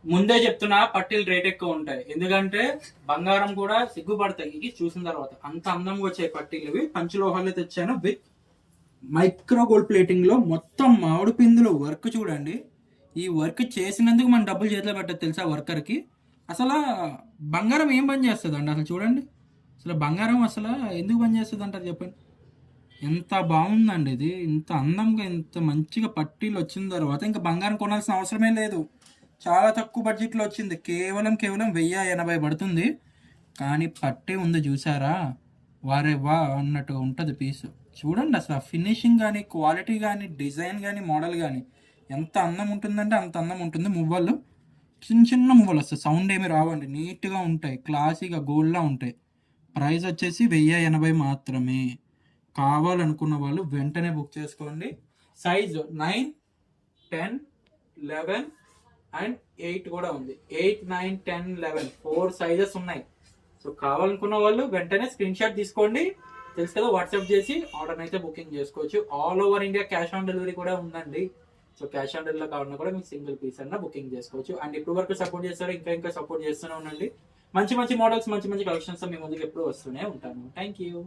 ముందే చెప్తున్నా, పట్టీలు రేట్ ఎక్కువ ఉంటాయి. ఎందుకంటే బంగారం కూడా సిగ్గుపడతాయి ఇది చూసిన తర్వాత. అంత అందంగా వచ్చాయి పట్టీలు. ఇవి పంచలోహాలు తెచ్చాను విత్ మైక్రో గోల్డ్ ప్లేటింగ్ లో. మొత్తం మామిడి పిందులో వర్క్ చూడండి. ఈ వర్క్ చేసినందుకు మనం డబ్బులు చేతిలో పెట్టదు తెలుసా వర్కర్ కి. అసలు బంగారం ఏం పని చేస్తుంది అండి అసలు చూడండి. అసలు బంగారం అసలు ఎందుకు పని చేస్తుంది అంటారు చెప్పండి. ఎంత బాగుందండి ఇది. ఇంత అందంగా ఇంత మంచిగా పట్టీలు వచ్చిన తర్వాత ఇంకా బంగారం కొనాల్సిన అవసరమే లేదు. చాలా తక్కువ బడ్జెట్లో వచ్చింది. కేవలం 1080 పడుతుంది. కానీ పట్టీ ఉంది చూసారా, వారే వా అన్నట్టు ఉంటుంది పీసు. చూడండి అసలు ఫినిషింగ్ కానీ, క్వాలిటీ కానీ, డిజైన్ కానీ, మోడల్ కానీ ఎంత అందం ఉంటుందంటే అంత అందం ఉంటుంది. మువ్వలు చిన్న చిన్న మువ్వలు వస్తాయి, సౌండ్ ఏమి రావండి. నీట్గా ఉంటాయి, క్లాసీగా గోల్డ్లా ఉంటాయి. ప్రైస్ వచ్చేసి 1080 మాత్రమే. కావాలనుకున్న వాళ్ళు వెంటనే బుక్ చేసుకోండి. సైజు 9, 10, 11 అండ్ 8 కూడా ఉంది. 8, 9, 10, 11 4 సైజెస్ ఉన్నాయి. సో కావాలనుకున్న వాళ్ళు వెంటనే స్క్రీన్ షాట్ తీసుకోండి. తెలుసు కదా, వాట్సాప్ చేసి ఆర్డర్ అయితే బుకింగ్ చేసుకోవచ్చు. All over India cash on delivery కూడా ఉందండి. సో క్యాష్ ఆన్ డెలివరీ కావాలన్నా కూడా మీకు సింగిల్ పీస్ అన్న బుకింగ్ చేసుకోవచ్చు. అండ్ ఇప్పుడు వరకు సపోర్ట్ చేస్తారు, ఇంకా సపోర్ట్ చేస్తూనే ఉండండి. మంచి మంచి మోడల్స్, మంచి మంచి కలెక్షన్స్ మీ ముందుకు ఎప్పుడు వస్తూనే ఉంటాను. Thank you.